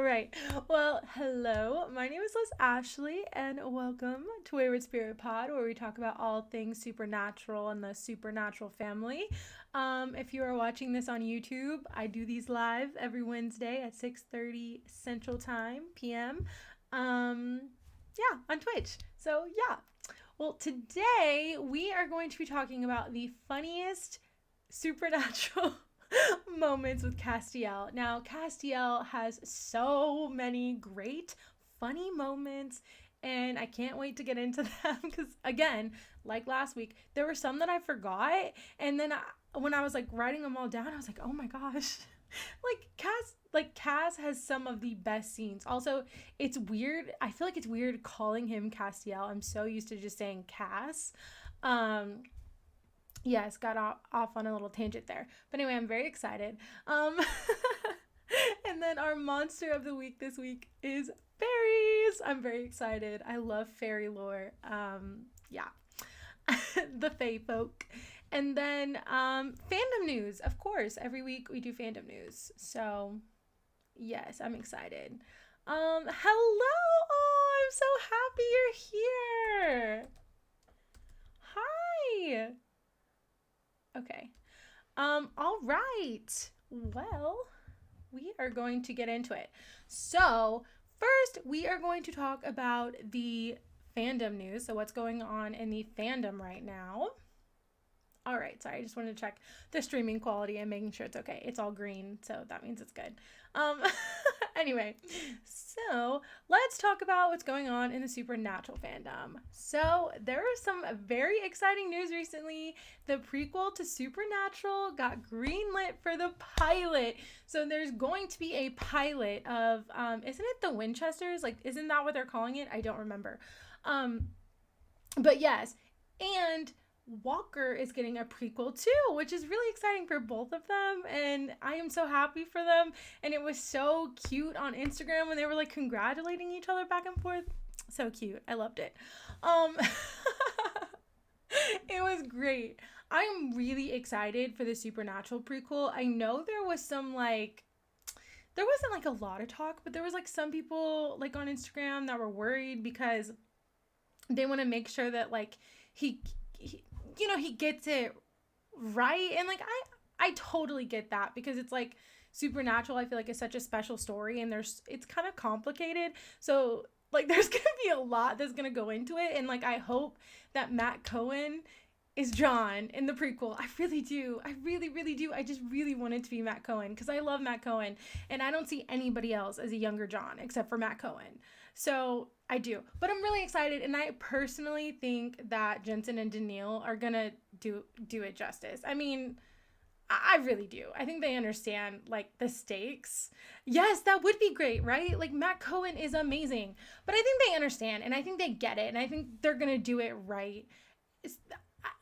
All right. Well, hello. My name is Liz Ashley, and welcome to Wayward Sprit Pod, where we talk about all things supernatural and the supernatural family. If you are watching this on YouTube, I do these live every Wednesday at 6:30 Central Time p.m. On Twitch. So yeah. Well, today we are going to be talking about the funniest supernatural moments with Castiel. Now, Castiel has so many great, funny moments, and I can't wait to get into them because, again, like last week, there were some that I forgot, and then when I was like writing them all down, I was like, oh my gosh. Cass has some of the best scenes. Also, it's weird. I feel like it's weird calling him Castiel. I'm so used to just saying Cass. Yes, got off on a little tangent there. But anyway, I'm very excited. And then our monster of the week this week is fairies. I'm very excited. I love fairy lore. The fae folk. And then fandom news, of course. Every week we do fandom news. So, yes, I'm excited. Hello! Oh, I'm so happy you're here. Hi. Okay. All right. Well, we are going to get into it. So, first, we are going to talk about the fandom news. So, what's going on in the fandom right now. All right, sorry, I just wanted to check the streaming quality and making sure it's okay. It's all green, so that means it's good. Anyway, so let's talk about what's going on in the supernatural fandom. So there was some very exciting news recently. The prequel to Supernatural got greenlit for the pilot. So there's going to be a pilot of, isn't it the Winchesters? Like, isn't that what they're calling it? I don't remember. But yes, and Walker is getting a prequel too, which is really exciting for both of them, and I am so happy for them. And it was so cute on Instagram when they were like congratulating each other back and forth. So cute. I loved it. It was great. I'm really excited for the Supernatural prequel. I know there wasn't like a lot of talk, but there was like some people like on Instagram that were worried because they want to make sure that like he gets it right. And like I totally get that because it's like Supernatural, I feel like, is such a special story, and it's kind of complicated. So like there's gonna be a lot that's gonna go into it, and like I hope that Matt Cohen is John in the prequel. I really do. I really, really do. I just really want it to be Matt Cohen because I love Matt Cohen, and I don't see anybody else as a younger John except for Matt Cohen. So I do. But I'm really excited, and I personally think that Jensen and Daniil are gonna do it justice. I mean, I really do. I think they understand like the stakes. Yes, that would be great, right? Like Matt Cohen is amazing. But I think they understand, and I think they get it, and I think they're gonna do it right.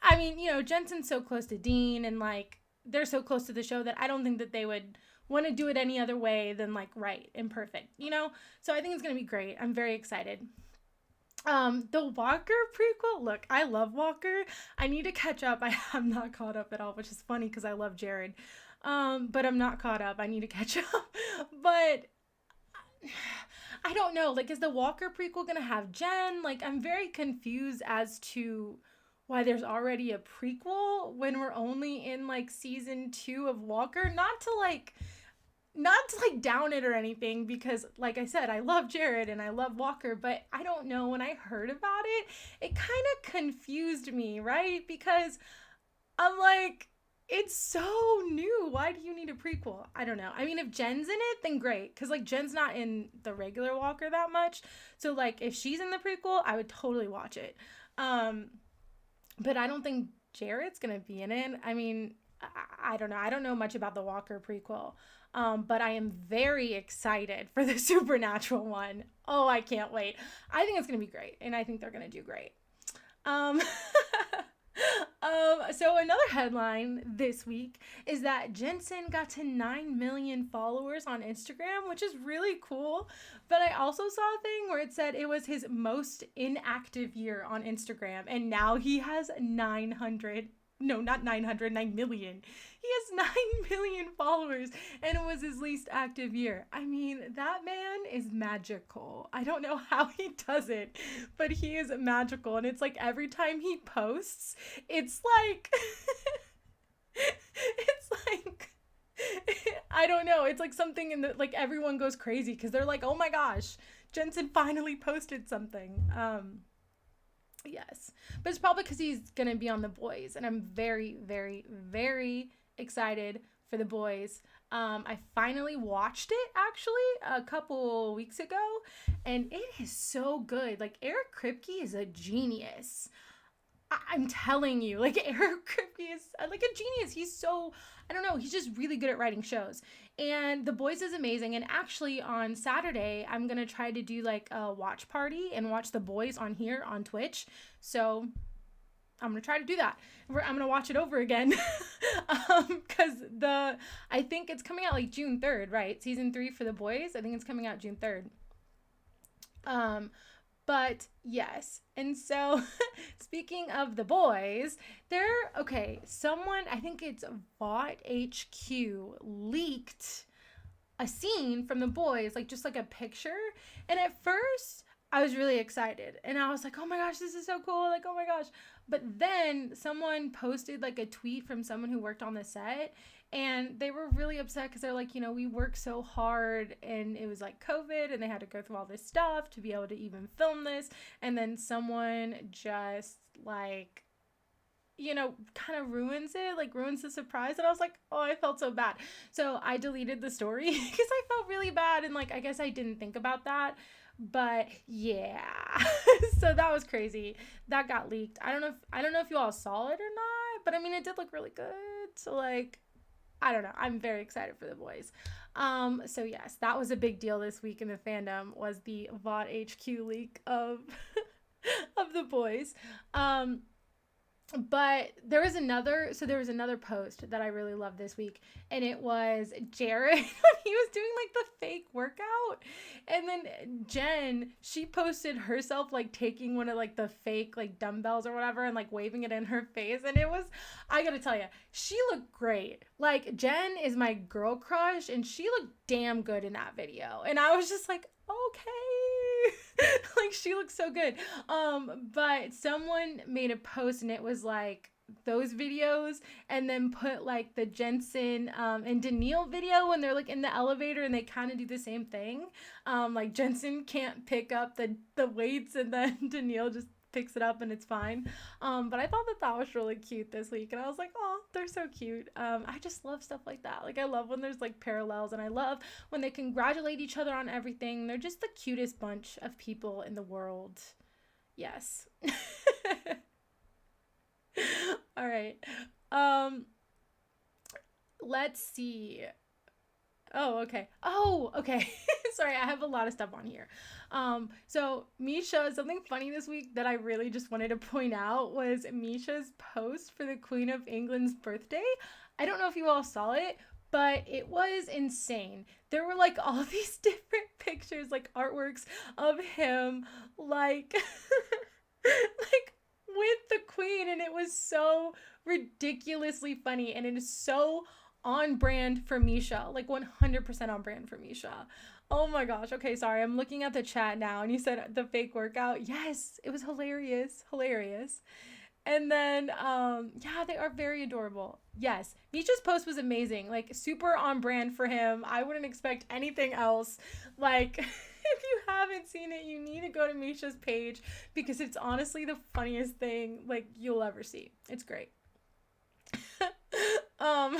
I mean, Jensen's so close to Dean, and like they're so close to the show that I don't think that they would want to do it any other way than like right and perfect, So I think it's gonna be great. I'm very excited. The Walker prequel. Look, I love Walker. I need to catch up. I'm not caught up at all, which is funny because I love Jared. But I'm not caught up. I need to catch up. But I don't know. Like, is the Walker prequel gonna have Jen? Like, I'm very confused as to why there's already a prequel when we're only in like season 2 of Walker. Not to down it or anything, because like I said, I love Jared and I love Walker, but I don't know, when I heard about it kind of confused me, right? Because I'm like, it's so new. Why do you need a prequel? I don't know. I mean, if Jen's in it, then great, because like Jen's not in the regular Walker that much. So like if she's in the prequel, I would totally watch it. But I don't think Jared's gonna be in it. I mean, I don't know. I don't know much about the Walker prequel. But I am very excited for the Supernatural one. Oh, I can't wait. I think it's going to be great, and I think they're going to do great. So another headline this week is that Jensen got to 9 million followers on Instagram, which is really cool. But I also saw a thing where it said it was his most inactive year on Instagram, and now he has 900 no, not 900, 9 million. He has 9 million followers, and it was his least active year. I mean, that man is magical. I don't know how he does it, but he is magical. And it's like every time he posts, it's like, it's like, I don't know. It's like something in the, like everyone goes crazy because they're like, oh my gosh, Jensen finally posted something. Yes, but it's probably because he's gonna be on The Boys, and I'm very, very, very excited for The Boys. I finally watched it actually a couple weeks ago, and it is so good. Like, Eric Kripke is a genius. I'm telling you, like, Eric Kripke is like a genius. He's so, I don't know, he's just really good at writing shows. And The Boys is amazing. And actually on Saturday, I'm going to try to do like a watch party and watch The Boys on here on Twitch. So I'm going to try to do that. I'm going to watch it over again. Because I think it's coming out like June 3rd, right? Season 3 for The Boys. I think it's coming out June 3rd. But yes, and so speaking of The Boys, someone, I think it's Vought HQ, leaked a scene from The Boys, like just like a picture. And at first I was really excited and I was like, oh my gosh, this is so cool. Like, oh my gosh. But then someone posted like a tweet from someone who worked on the set, and they were really upset because they're like, we worked so hard and it was like COVID and they had to go through all this stuff to be able to even film this. And then someone just like, kind of ruins it, like ruins the surprise. And I was like, oh, I felt so bad. So I deleted the story because I felt really bad. And like, I guess I didn't think about that. But yeah, so that was crazy. That got leaked. I don't know if you all saw it or not, but I mean, it did look really good. So like, I don't know. I'm very excited for The Boys. So yes, that was a big deal this week in the fandom, was the Vought HQ leak of of The Boys. But there was another post that I really loved this week, and it was Jared when he was doing like the fake workout, and then Jen, she posted herself like taking one of like the fake like dumbbells or whatever and like waving it in her face, and it was, I gotta tell you, she looked great. Like, Jen is my girl crush, and she looked damn good in that video, and I was just like, okay. Like, she looks so good. But someone made a post and it was like those videos, and then put like the Jensen and Daniil video when they're like in the elevator and they kind of do the same thing. Like, Jensen can't pick up the weights, and then Daniil just picks it up and it's fine. But I thought that was really cute this week, and I was like, oh, they're so cute. I just love stuff like that. Like, I love when there's like parallels, and I love when they congratulate each other on everything. They're just the cutest bunch of people in the world. Yes. All right. Let's see. Oh, okay. Sorry, I have a lot of stuff on here. So Misha, something funny this week that I really just wanted to point out was Misha's post for the Queen of England's birthday. I don't know if you all saw it, but it was insane. There were like all these different pictures, like artworks of him, like, like with the Queen, and it was so ridiculously funny, and it is so on brand for Misha, like 100% on brand for Misha. Oh my gosh. Okay, sorry. I'm looking at the chat now, and you said the fake workout. Yes, it was hilarious. And then, yeah, they are very adorable. Yes, Misha's post was amazing. Like, super on brand for him. I wouldn't expect anything else. Like, if you haven't seen it, you need to go to Misha's page, because it's honestly the funniest thing like you'll ever see. It's great. All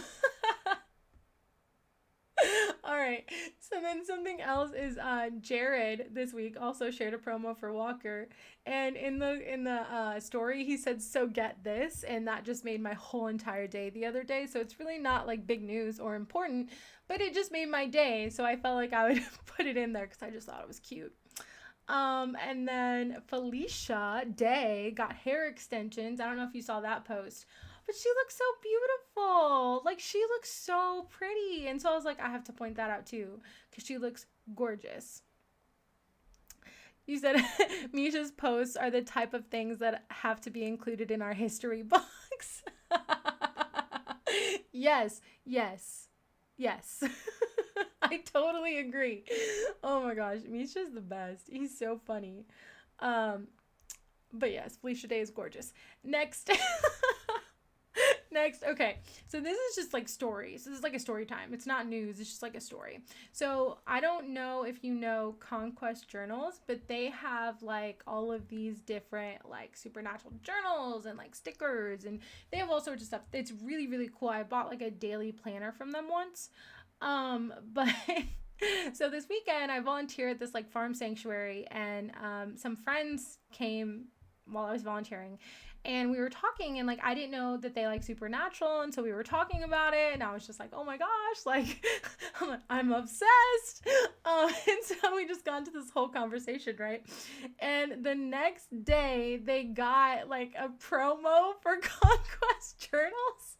right. So then something else is Jared this week also shared a promo for Walker, and in the story he said, "So get this," and that just made my whole entire day the other day. So it's really not like big news or important, but it just made my day. So I felt like I would put it in there because I just thought it was cute. And then Felicia Day got hair extensions. I don't know if you saw that post, but she looks so beautiful. Like, she looks so pretty. And so I was like, I have to point that out too, because she looks gorgeous. You said Misha's posts are the type of things that have to be included in our history box. Yes, yes, yes. I totally agree. Oh my gosh, Misha's the best. He's so funny. Um, but yes, Felicia Day is gorgeous. Next. Next, okay. So this is just like stories. This is like a story time. It's not news. It's just like a story. So I don't know if you know Conquest Journals, but they have like all of these different like supernatural journals and like stickers, and they have all sorts of stuff. It's really really cool. I bought like a daily planner from them once. But so this weekend I volunteered at this like farm sanctuary, and some friends came while I was volunteering, and we were talking, and like I didn't know that they like supernatural, and so we were talking about it, and I was just like, oh my gosh, like I'm obsessed. And so we just got into this whole conversation, right? And the next day they got like a promo for Conquest Journals.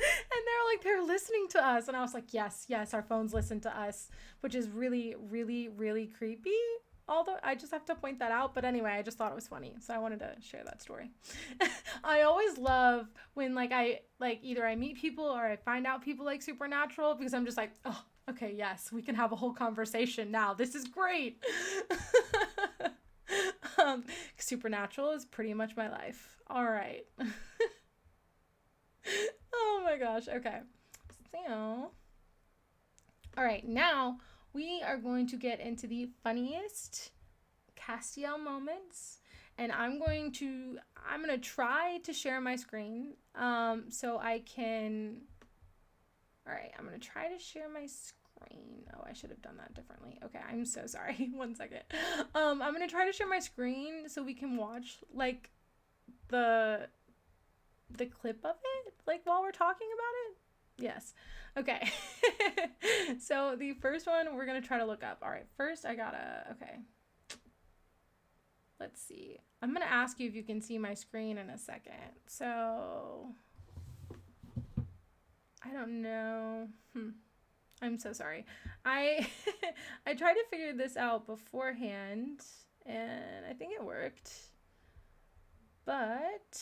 And they're listening to us, and I was like, yes, our phones listen to us, which is really really really creepy. Although I just have to point that out. But anyway, I just thought it was funny, so I wanted to share that story. I always love when like I like either I meet people or I find out people like supernatural, because I'm just like, oh, okay, yes, we can have a whole conversation now. This is great. Supernatural is pretty much my life. All right. Oh my gosh. Okay. So, all right, now we are going to get into the funniest Castiel moments, and I'm going to try to share my screen so I can. All right, I'm going to try to share my screen. Oh, I should have done that differently. Okay, I'm so sorry. 1 second. I'm going to try to share my screen so we can watch like the clip of it like while we're talking about it. Yes. Okay. So the first one we're going to try to look up. All right. First okay. Let's see. I'm going to ask you if you can see my screen in a second. So I don't know. I'm so sorry. I tried to figure this out beforehand, and I think it worked, but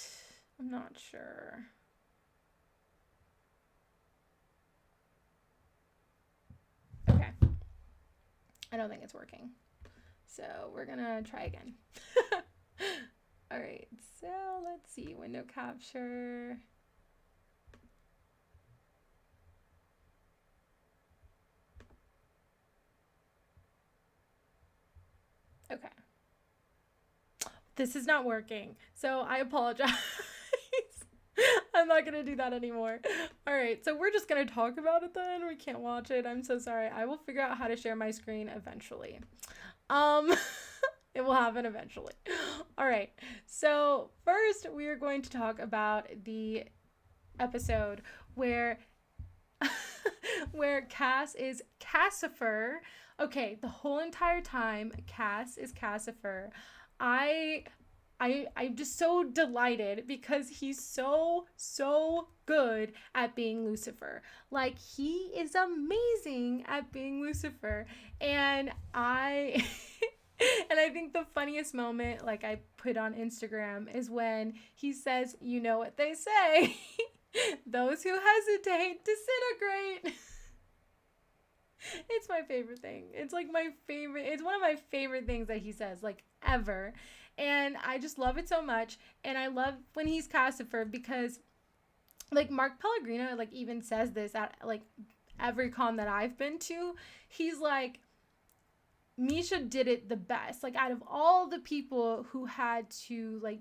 I'm not sure. Okay. I don't think it's working. So we're gonna try again. All right. So let's see. Window capture. Okay. This is not working. So I apologize. I'm not gonna do that anymore. All right, so we're just gonna talk about it then. We can't watch it. I'm so sorry. I will figure out how to share my screen eventually. It will happen eventually. All right, so first we are going to talk about the episode where where Cass is Cassifer. Okay, the whole entire time Cass is Cassifer. I'm just so delighted because he's so good at being Lucifer. Like, he is amazing at being Lucifer. And I and I think the funniest moment, like I put on Instagram, is when he says, you know what they say, those who hesitate disintegrate. It's my favorite thing. It's like my favorite. It's one of my favorite things that he says, like, ever. And I just love it so much. And I love when he's Cassifer because, like, Mark Pellegrino, like, even says this at, like, every con that I've been to. He's like, Misha did it the best. Like, out of all the people who had to, like,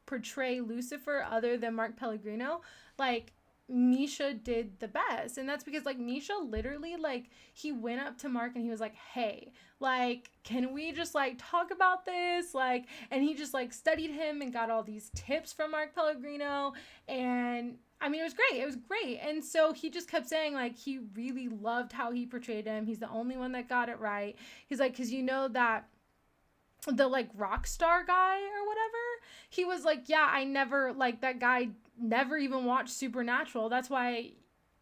portray Lucifer other than Mark Pellegrino, like, Misha did the best. And that's because, like, Misha literally, like, he went up to Mark and he was like, hey, like, can we just, like, talk about this? Like, and he just, like, studied him and got all these tips from Mark Pellegrino. And I mean, it was great. It was great. And so he just kept saying, like, he really loved how he portrayed him. He's the only one that got it right. He's like, because you know that the, like, rock star guy or whatever, he was like, yeah, I never, like, that guy never even watched Supernatural. That's why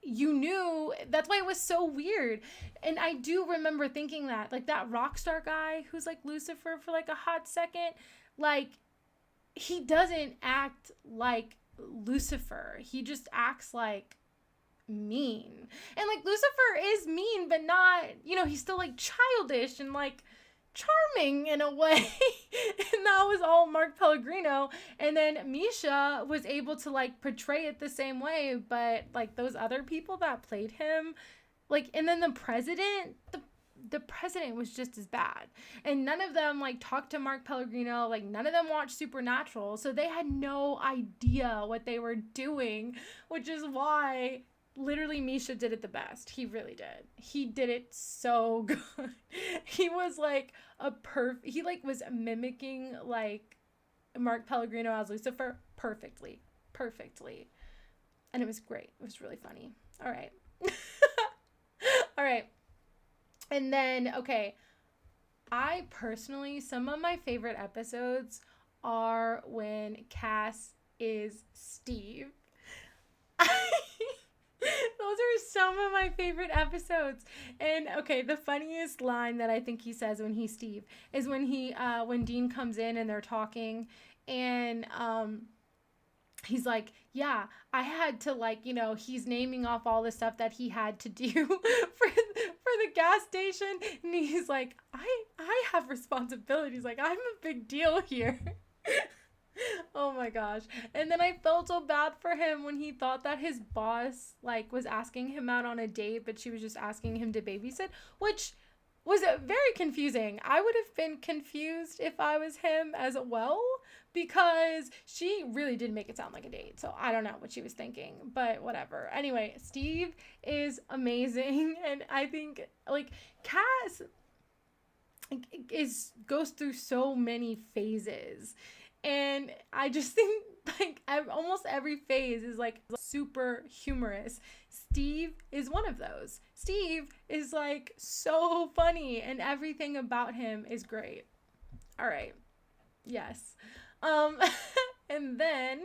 you knew. That's why it was so weird. And I do remember thinking that, like, that rock star guy who's, like, Lucifer for, like, a hot second, like, he doesn't act like Lucifer. He just acts like mean. And like Lucifer is mean, but not, he's still like childish and like charming in a way. And that was all Mark Pellegrino. And then Misha was able to like portray it the same way, but like those other people that played him, like, and then the president was just as bad. And none of them like talked to Mark Pellegrino, like none of them watched Supernatural, so they had no idea what they were doing, which is why literally Misha did it the best. He really did. He did it so good. He was like he like was mimicking like Mark Pellegrino as Lucifer perfectly. And it was great. It was really funny. All right. All right. And then, okay, I personally, some of my favorite episodes are when Cass is Steve. Those are some of my favorite episodes. And okay, the funniest line that I think he says when he's Steve is when Dean comes in and they're talking, and he's like, yeah, I had to like, he's naming off all the stuff that he had to do for the gas station. And he's like, I have responsibilities. Like, I'm a big deal here. Oh my gosh. And then I felt so bad for him when he thought that his boss like was asking him out on a date, but she was just asking him to babysit, which was very confusing. I would have been confused if I was him as well, because she really did make it sound like a date. So I don't know what she was thinking, but whatever. Anyway, Steve is amazing. And I think like Cass goes through so many phases. And I just think like almost every phase is like super humorous. Steve is one of those. Steve is like so funny and everything about him is great. All right. Yes. And then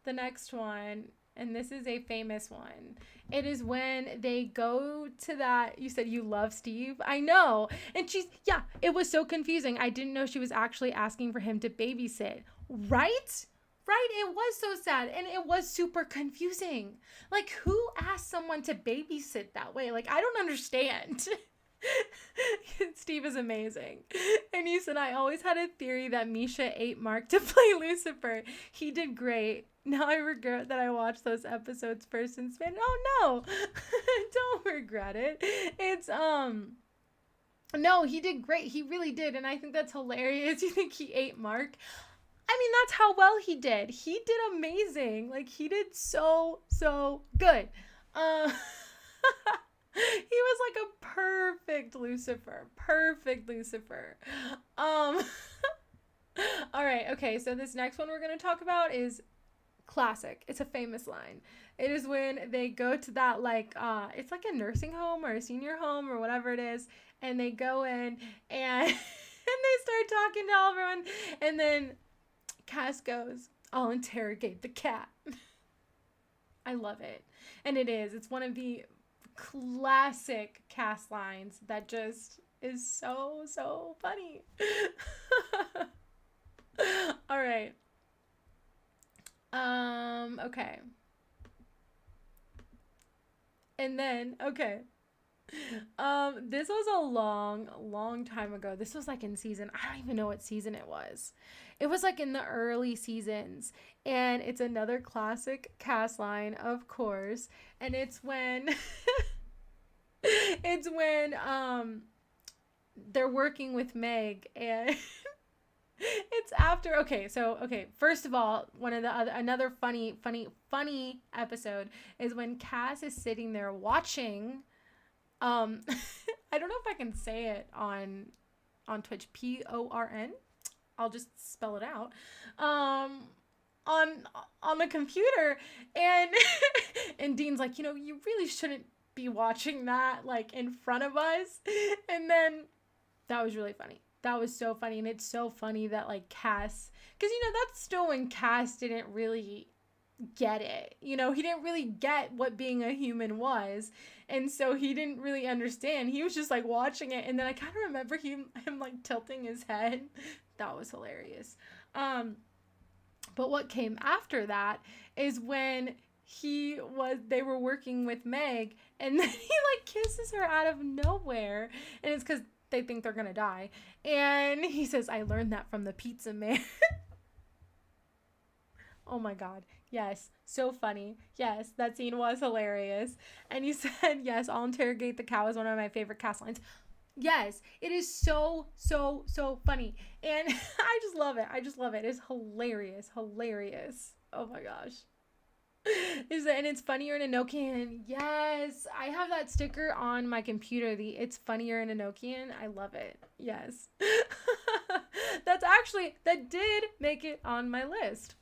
the next one, and this is a famous one. It is when they go to that, you said you love Steve. I know. And it was so confusing. I didn't know she was actually asking for him to babysit. Right? Right? It was so sad. And it was super confusing. Like, who asked someone to babysit that way? Like, I don't understand. Steve is amazing. And you said, I always had a theory that Misha ate Mark to play Lucifer. He did great. Now I regret that I watched those episodes first and spin. Oh no, don't regret it. It's no, he did great. He really did. And I think that's hilarious. You think he ate Mark? I mean, that's how well he did. He did amazing. Like, he did so good. He was like a perfect Lucifer. All right. Okay. So this next one we're going to talk about is classic. It's a famous line. It is when they go to that like it's like a nursing home or a senior home or whatever it is, and they go in and and they start talking to everyone, and then Cass goes, I'll interrogate the cat. I love it. And it's one of the classic Cass lines that just is so funny. All right. Okay. And then, okay. This was a long time ago. This was like in season, I don't even know what season it was. It was like in the early seasons, and it's another classic Cass line, of course. And it's when, they're working with Meg, and it's after, first of all, another funny episode is when Cass is sitting there watching, I don't know if I can say it on Twitch, PORN, I'll just spell it out, on the computer, and and Dean's like, you really shouldn't be watching that like in front of us. And then that was really funny. That was so funny. And it's so funny that like Cass, because that's still when Cass didn't really get it. He didn't really get what being a human was. And so he didn't really understand. He was just like watching it. And then I kind of remember him like tilting his head. That was hilarious. But what came after that is when they were working with Meg, and then he like kisses her out of nowhere, and it's because they think they're gonna die, and he says, "I learned that from the pizza man." Oh my god, yes, so funny. Yes, that scene was hilarious. And he said, "Yes, I'll interrogate the cow" is one of my favorite cast lines. Yes, it is so funny, and I just love it. It's hilarious. Oh my gosh. And it's funnier in Enochian. Yes, I have that sticker on my computer. It's funnier in Enochian. I love it. Yes. That did make it on my list.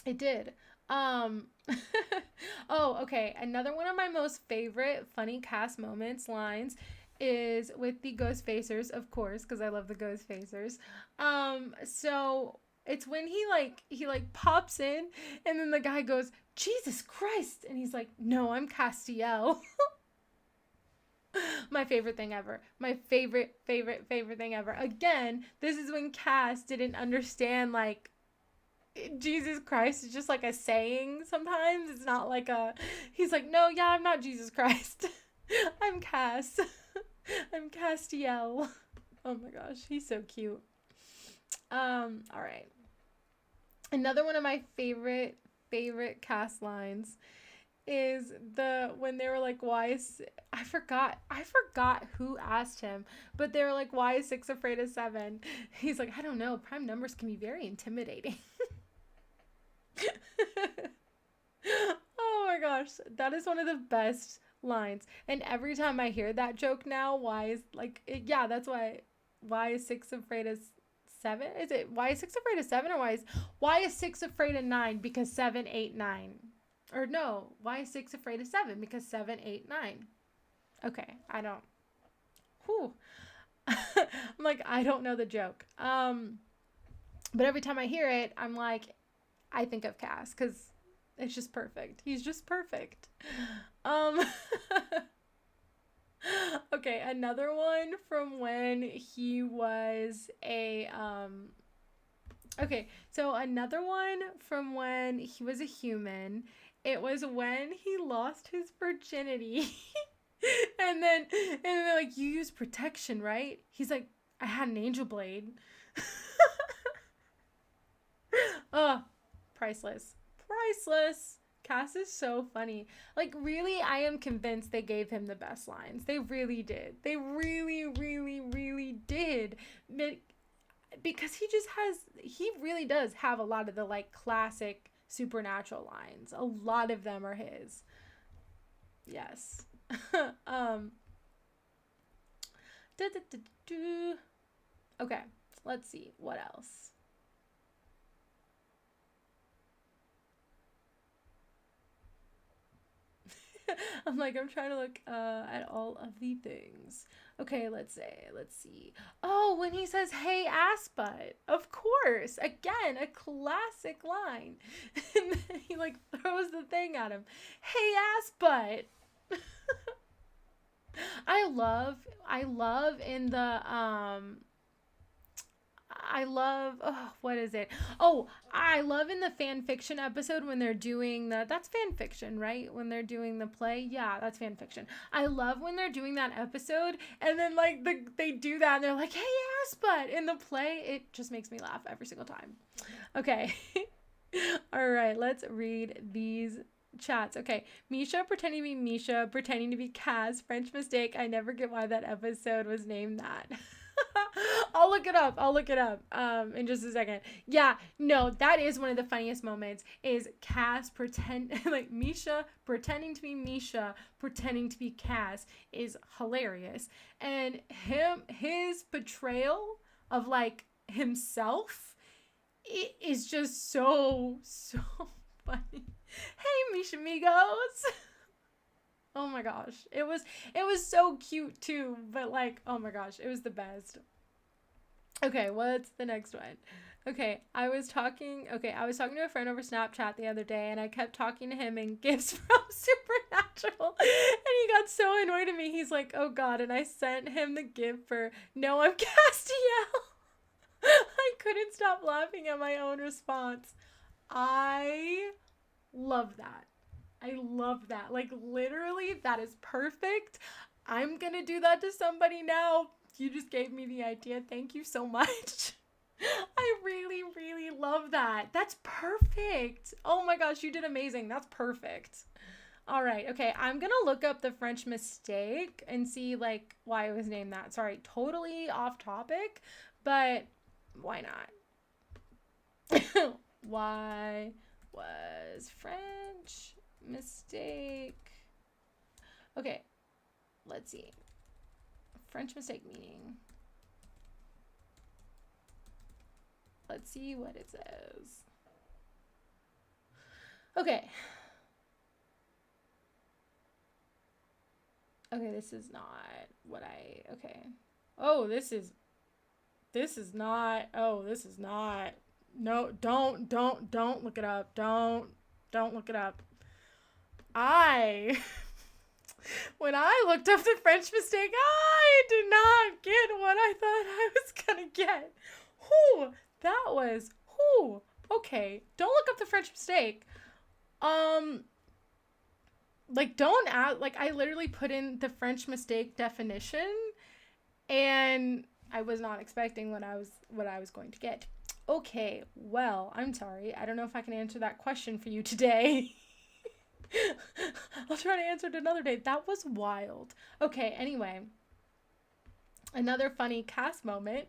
It did. Oh, okay. Another one of my most favorite funny cast moments lines is with the Ghost Facers, of course, because I love the Ghost Facers. So it's when he pops in, and then the guy goes, "Jesus Christ," and he's like, "No, I'm Castiel." My favorite thing ever. My favorite thing ever. Again, this is when Cass didn't understand, like, Jesus Christ is just like a saying sometimes. It's not like he's like, "No, yeah, I'm not Jesus Christ. I'm Cass. I'm Castiel." Oh my gosh, he's so cute. All right. Another one of my favorite cast lines is when they were like, "Why is..." I forgot who asked him, but they were like, "Why is 6 afraid of 7?" He's like, "I don't know. Prime numbers can be very intimidating." Oh my gosh, that is one of the best lines. And every time I hear that joke now, that's why is 6 afraid of 7? Is it why is 6 afraid of 7, or why is 6 afraid of 9 because 7, 8, 9? Or no, why is 6 afraid of 7 because 7, 8, 9? Okay, I don't. Whew. I'm like, I don't know the joke. But every time I hear it, I'm like, I think of Cass, because it's just perfect. He's just perfect. Okay, another one from when he was a another one from when he was a human. It was when he lost his virginity. and then they're like, "You use protection, right?" He's like, "I had an angel blade." Oh, priceless. Cass is so funny. Like, really, I am convinced they gave him the best lines. They really did. They really did. Because he really does have a lot of the, like, classic supernatural lines. A lot of them are his. Yes. Okay, let's see. What else? I'm trying to look at all of the things. Okay, let's see. Oh, when he says, "Hey, ass butt." Of course. Again, a classic line. And then he throws the thing at him. "Hey, ass butt." I love in the what is it? Oh, I love in the fan fiction episode when they're doing that's fan fiction, right? When they're doing the play. Yeah, that's fan fiction. I love when they're doing that episode, and then they do that and they're like, "Hey, ass butt," in the play. It just makes me laugh every single time. Okay. All right, let's read these chats. Okay, Misha pretending to be Misha, pretending to be Cass. French mistake. I never get why that episode was named that. I'll look it up in just a second. Yeah, no, that is one of the funniest moments, is Cass Misha pretending to be Misha, pretending to be Cass is hilarious. And his portrayal of himself, it is just so funny. "Hey, Misha Migos." Oh my gosh. It was so cute too, but oh my gosh, it was the best. Okay, what's the next one? Okay, I was talking to a friend over Snapchat the other day, and I kept talking to him in gifts from Supernatural, and he got so annoyed at me. He's like, "Oh God," and I sent him the gift for "No, I'm Castiel." I couldn't stop laughing at my own response. I love that. I love that. Like, literally, that is perfect. I'm going to do that to somebody now. You just gave me the idea. Thank you so much. I really, really love that. That's perfect. Oh my gosh, you did amazing. That's perfect. All right. Okay. I'm going to look up the French mistake and see like why it was named that. Sorry, totally off topic, but why not? Why was French mistake? Okay. Let's see. French mistake meaning. Let's see what it says. Okay. Okay, this is not what okay. Oh, this is not, no, don't look it up. Don't look it up. When I looked up the French mistake, I did not get what I thought I was gonna get. Okay, don't look up the French mistake. Like, don't add, like, I literally put in the French mistake definition, and I was not expecting what I was going to get. Okay, well, I'm sorry. I don't know if I can answer that question for you today. I'll try to answer it another day. That was wild. Okay, anyway. Another funny cast moment.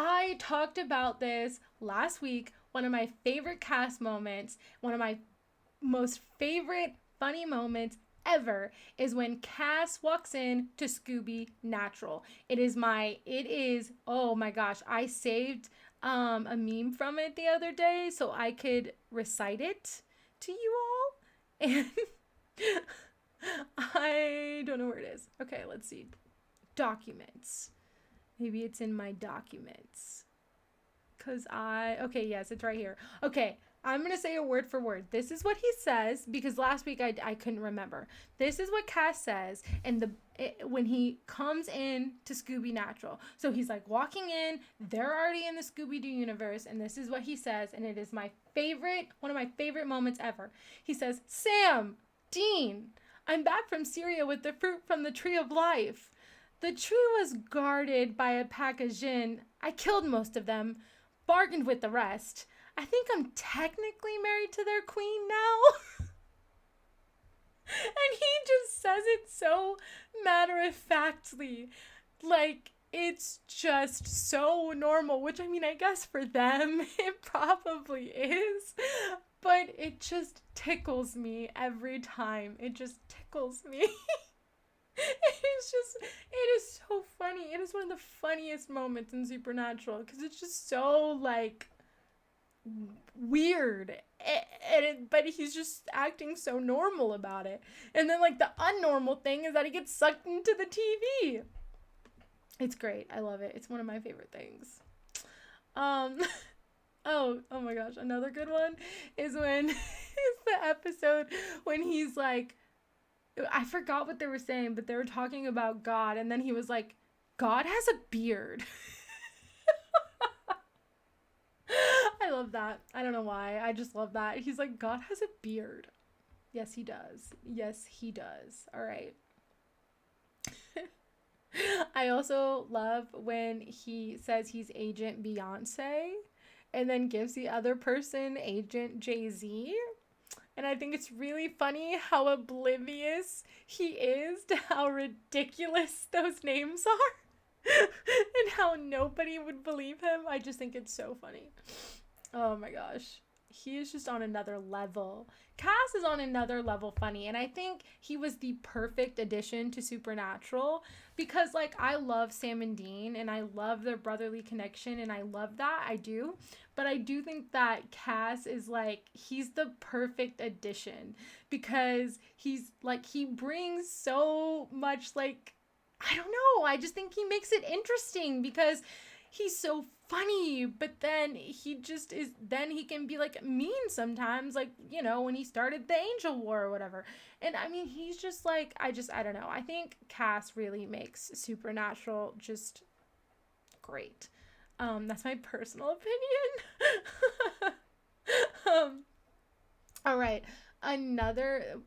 I talked about this last week. One of my favorite cast moments, one of my most favorite funny moments ever is when Cass walks in to Scooby Natural. It is, oh my gosh, I saved a meme from it the other day so I could recite it to you all. And I don't know where it is. Okay, let's see. Documents. Maybe it's in my documents. Okay, yes, it's right here. Okay, I'm going to say it word for word. This is what he says, because last week I couldn't remember. This is what Cass says when he comes in to Scooby Natural. So he's like walking in, they're already in the Scooby-Doo universe, and this is what he says, and it is one of my favorite moments ever. He says, "Sam, Dean, I'm back from Syria with the fruit from the tree of life. The tree was guarded by a pack of jinn. I killed most of them, bargained with the rest. I think I'm technically married to their queen now." And he just says it so matter-of-factly. Like, it's just so normal, which, I mean, I guess for them, it probably is. But it just tickles me every time. It just tickles me. It is so funny. It is one of the funniest moments in Supernatural, because it's just so, like, weird, but he's just acting so normal about it. And then, like, the unnormal thing is that he gets sucked into the TV. It's great. I love it. It's one of my favorite things. Oh my gosh, another good one is when it's the episode when he's like, I forgot what they were saying, but they were talking about God, and then he was like, "God has a beard." I love that. I don't know why. I just love that. He's like, "God has a beard." Yes, he does. Yes, he does. All right. I also love when he says he's Agent Beyonce and then gives the other person Agent Jay-Z. And I think it's really funny how oblivious he is to how ridiculous those names are and how nobody would believe him. I just think it's so funny. Oh my gosh. He is just on another level. Cass is on another level funny. And I think he was the perfect addition to Supernatural because, like, I love Sam and Dean and I love their brotherly connection and I love that. I do. But I do think that Cass is, like, he's the perfect addition because he's, like, he brings so much, like, I don't know. I just think he makes it interesting because he's so funny, but then he just is, then he can be like mean sometimes, like, you know, when he started the Angel War or whatever. And I mean, he's just like, I don't know. I think Cass really makes Supernatural just great. That's my personal opinion. All right. Another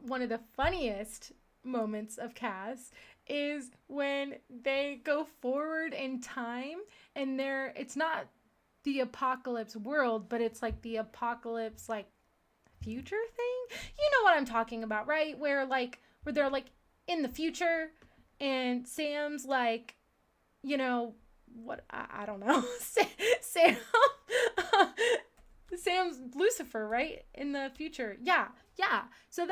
one of the funniest moments of Cass is when they go forward in time and it's not the apocalypse world, but it's like the apocalypse like future thing. You know what I'm talking about, right? Where they're like in the future and Sam's like, you know, what I don't know. Sam's Lucifer, right? In the future. Yeah. So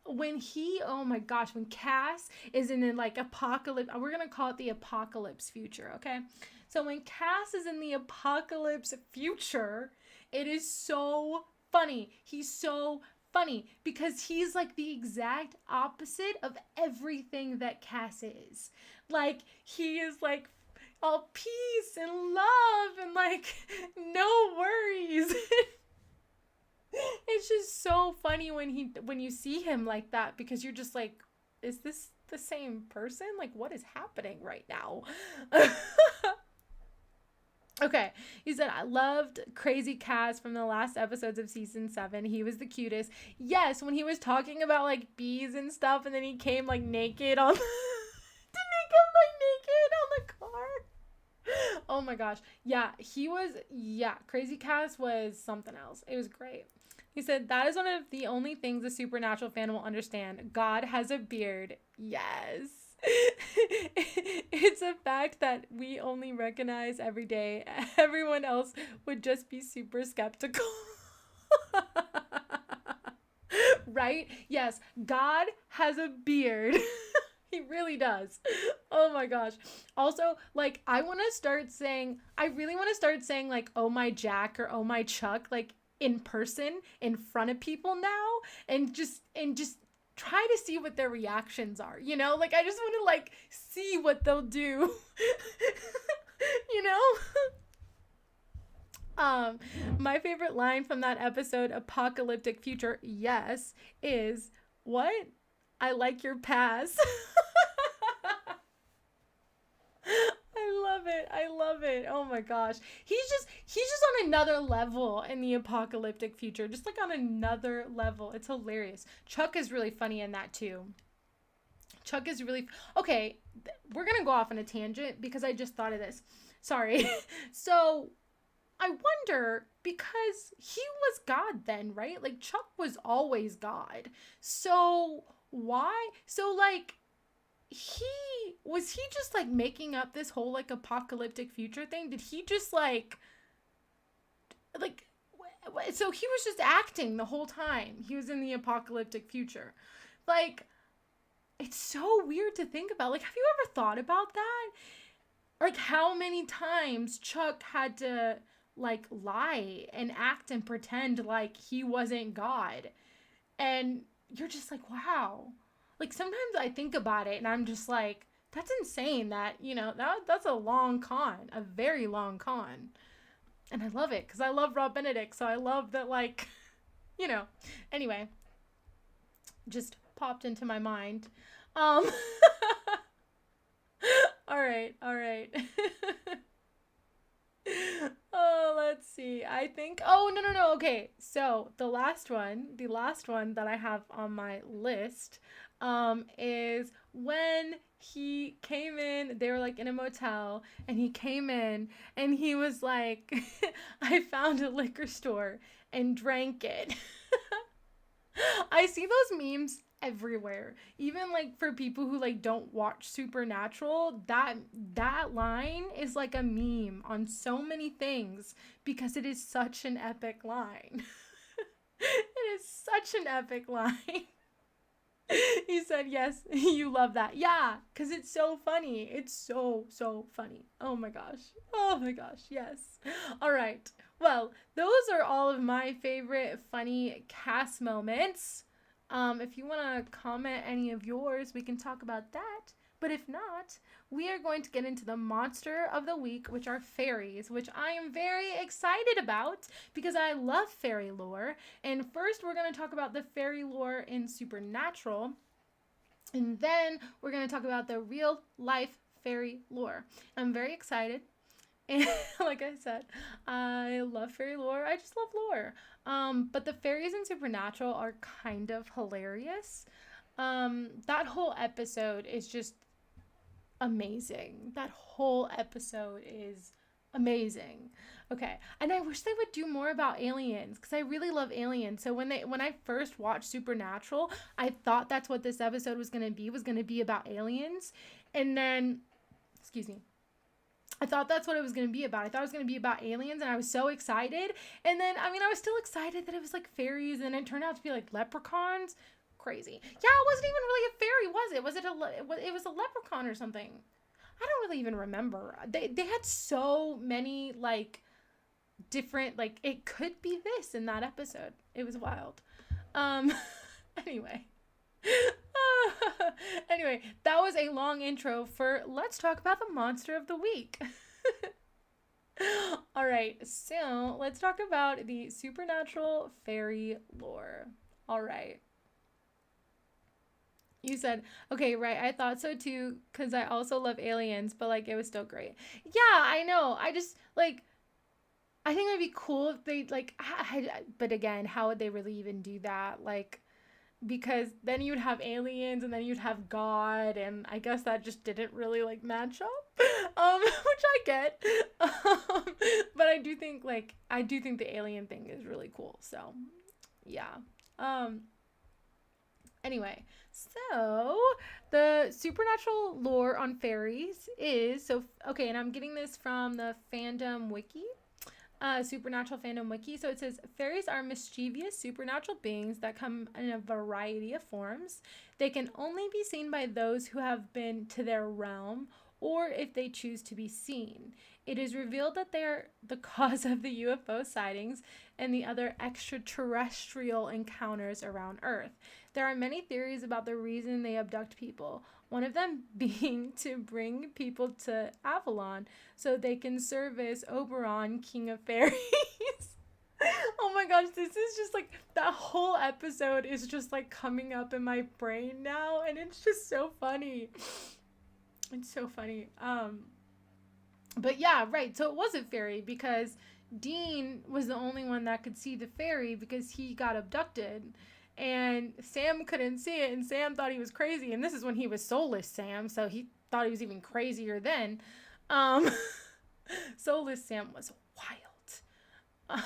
when oh my gosh, when Cass is in the like apocalypse, we're going to call it the apocalypse future, okay? So when Cass is in the apocalypse future, it is so funny. He's so funny because he's like the exact opposite of everything that Cass is. Like, he is like all peace and love and like no worries. It's just so funny when you see him like that, because you're just like, is this the same person? Like, what is happening right now? Okay, he said, I loved Crazy Cass from the last episodes of season 7. He was the cutest. Yes, when he was talking about like bees and stuff, and then he came like naked on naked on the car. Oh my gosh. Yeah, Crazy Cass was something else. It was great. He said, that is one of the only things a supernatural fan will understand. God has a beard. Yes. It's a fact that we only recognize every day. Everyone else would just be super skeptical. Right? Yes, God has a beard. He really does. Oh my gosh. Also, like, I really want to start saying like, oh my Jack or oh my Chuck, like in person in front of people now, and just try to see what their reactions are, you know? Like, I just want to like see what they'll do. You know? My favorite line from that episode, Apocalyptic Future, yes, is, what? I like your pass. I love it. Oh my gosh. He's just on another level in the apocalyptic future. Just like on another level. It's hilarious. Chuck is really funny in that too. Chuck is really... Okay, we're going to go off on a tangent because I just thought of this. Sorry. So, I wonder, because he was God then, right? Like, Chuck was always God. So, why? So, like... was he just like making up this whole like apocalyptic future thing? Did he just like so he was just acting the whole time he was in the apocalyptic future? Like, it's so weird to think about. Like, have you ever thought about that? Like, how many times Chuck had to like lie and act and pretend like he wasn't God, and you're just like, wow. Like, sometimes I think about it and I'm just like, that's insane that, you know, that's a long con, a very long con. And I love it because I love Rob Benedict. So I love that, like, you know, anyway, just popped into my mind. All right. Oh, let's see. I think, oh, no. Okay. So the last one that I have on my list, is when he came in. They were like in a motel and he came in and he was like, I found a liquor store and drank it. I see those memes everywhere. Even like for people who like don't watch Supernatural, that line is like a meme on so many things because it is such an epic line. It is such an epic line. He said, yes, you love that. Yeah, because it's so funny. It's so funny. Oh my gosh, yes. All right, well, those are all of my favorite funny cast moments. If you want to comment any of yours, we can talk about that. But if not, we are going to get into the monster of the week, which are fairies, which I am very excited about because I love fairy lore. And first, we're going to talk about the fairy lore in Supernatural. And then we're going to talk about the real life fairy lore. I'm very excited. And like I said, I love fairy lore. I just love lore. But the fairies in Supernatural are kind of hilarious. That whole episode is just amazing. That whole episode is amazing. Okay, and I wish they would do more about aliens because I really love aliens. So when I first watched Supernatural, I thought that's what this episode was gonna be about aliens, and then, excuse me, I thought that's what it was going to be about. I thought it was going to be about aliens, and I was so excited. And then, I mean, I was still excited that it was like fairies, and it turned out to be like leprechauns. Crazy. Yeah, it wasn't even really a fairy, was it? It was a leprechaun or something. I don't really even remember. They had so many like different, like, it could be this in that episode. It was wild. Anyway. Anyway, that was a long intro for let's talk about the monster of the week. All right, so let's talk about the Supernatural fairy lore. All right. You said, okay, right, I thought so too, because I also love aliens, but like it was still great. Yeah, I know. I just like, I think it would be cool if they like, but again, how would they really even do that? Like, because then you'd have aliens and then you'd have God, and I guess that just didn't really like match up, which I get. But I do think the alien thing is really cool. So yeah. Anyway, so the Supernatural lore on fairies is okay, and I'm getting this from the fandom wiki. Supernatural fandom wiki. So it says fairies are mischievous supernatural beings that come in a variety of forms. They can only be seen by those who have been to their realm, or if they choose to be seen. It is revealed that they are the cause of the UFO sightings and the other extraterrestrial encounters around Earth. There are many theories about the reason they abduct people. One of them being to bring people to Avalon so they can service Oberon, King of Fairies. Oh my gosh, this is just like, that whole episode is just like coming up in my brain now, and it's just so funny. It's so funny. But yeah, right. So it was a fairy because Dean was the only one that could see the fairy because he got abducted. And Sam couldn't see it, and Sam thought he was crazy. And this is when he was soulless Sam, so he thought he was even crazier then. Soulless Sam was wild.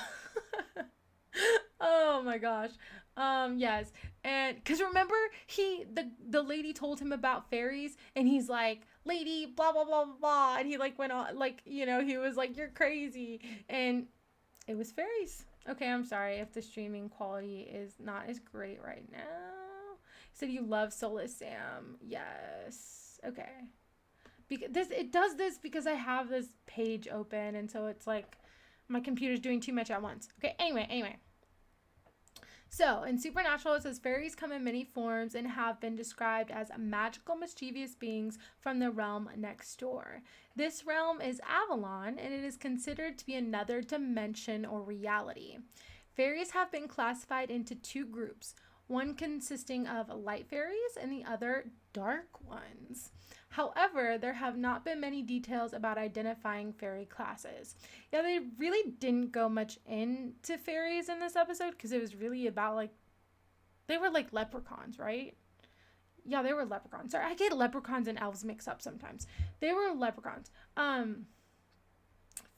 Oh my gosh. Yes. And because remember, the lady told him about fairies, and he's like, lady, blah, blah, blah, blah. And he like went on, like, you know, he was like, you're crazy. And it was fairies. Okay, I'm sorry if the streaming quality is not as great right now. You said you love Soulless Sam. Yes. Okay. Because it does this because I have this page open, and so it's like my computer's doing too much at once. Okay, anyway. So, in Supernatural, it says fairies come in many forms and have been described as magical, mischievous beings from the realm next door. This realm is Avalon, and it is considered to be another dimension or reality. Fairies have been classified into two groups, one consisting of light fairies and the other dark ones. However, there have not been many details about identifying fairy classes. Yeah, they really didn't go much into fairies in this episode because it was really about, like, they were like leprechauns, right? Yeah, they were leprechauns. Sorry, I get leprechauns and elves mixed up sometimes. They were leprechauns.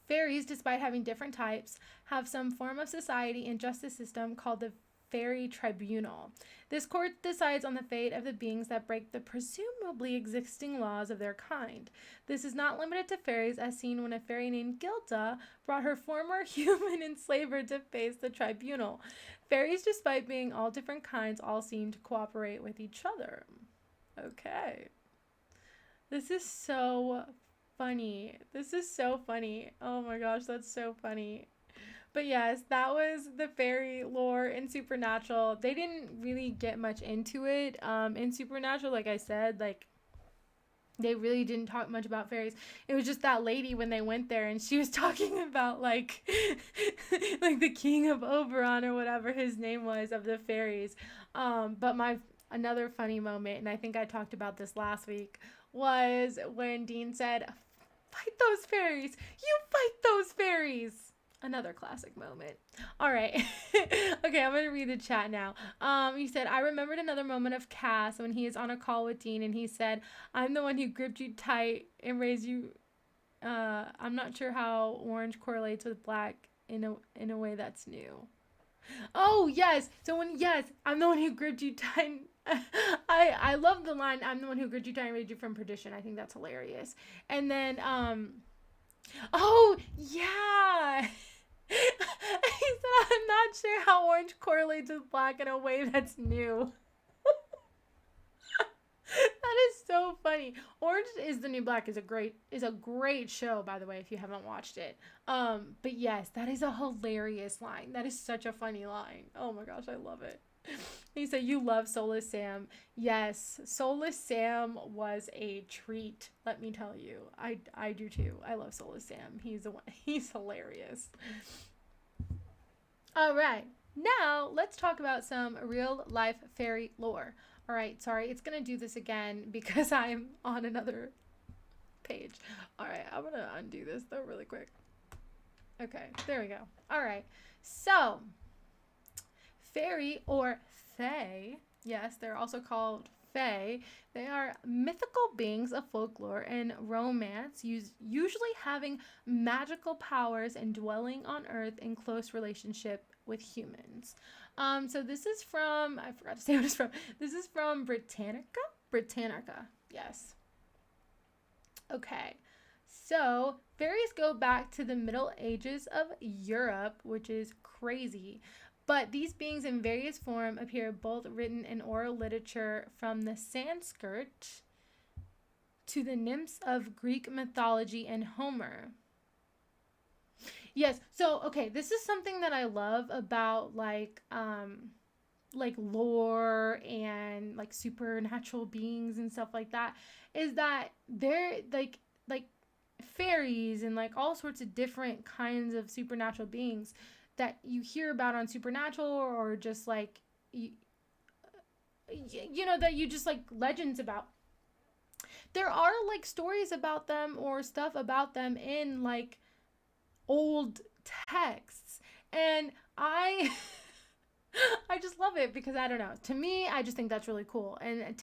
Fairies, despite having different types, have some form of society and justice system called the Fairy Tribunal. This court decides on the fate of the beings that break the presumably existing laws of their kind. This is not limited to fairies, as seen when a fairy named Gilda brought her former human enslaver to face the tribunal. Fairies, despite being all different kinds, all seem to cooperate with each other. Okay. This is so funny. This is so funny. Oh my gosh, that's so funny. But yes, that was the fairy lore in Supernatural. They didn't really get much into it in Supernatural. Like I said, like, they really didn't talk much about fairies. It was just that lady when they went there, and she was talking about, like, like the King of Oberon or whatever his name was of the fairies. But another funny moment, and I think I talked about this last week, was when Dean said, "Fight those fairies! You fight those fairies!" Another classic moment. All right. Okay, I'm going to read the chat now. He said, "I remembered another moment of Cass when he is on a call with Dean and he said, 'I'm the one who gripped you tight and raised you.' I'm not sure how orange correlates with black in a way that's new." Oh yes. So when yes, I'm the one who gripped you tight. I love the line, "I'm the one who gripped you tight and raised you from perdition." I think that's hilarious. And then oh yeah. He said, "I'm not sure how orange correlates with black in a way that's new." That is so funny. Orange is the New Black is a great show, by the way, if you haven't watched it. But yes, that is a hilarious line. That is such a funny line. Oh my gosh, I love it. He said, "You love Soulless Sam." Yes, Soulless Sam was a treat. Let me tell you, I do too. I love Soulless Sam. He's hilarious. All right, now let's talk about some real life fairy lore. All right, sorry, it's gonna do this again because I'm on another page. All right, I'm gonna undo this though really quick. Okay, there we go. All right, so fairy or fae, yes, they're also called fae. They are mythical beings of folklore and romance, usually having magical powers and dwelling on Earth in close relationship with humans. So this is from, I forgot to say what it's from. This is from Britannica. Britannica, yes. Okay. So fairies go back to the Middle Ages of Europe, which is crazy. But these beings in various form appear both written in oral literature from the Sanskrit to the nymphs of Greek mythology and Homer. Yes. So, okay, this is something that I love about like lore and like supernatural beings and stuff like that, is that they're like fairies and like all sorts of different kinds of supernatural beings that you hear about on Supernatural, or just like you know, that you just like legends about. There are like stories about them or stuff about them in like old texts, and I I just love it because I don't know. To me, I just think that's really cool. And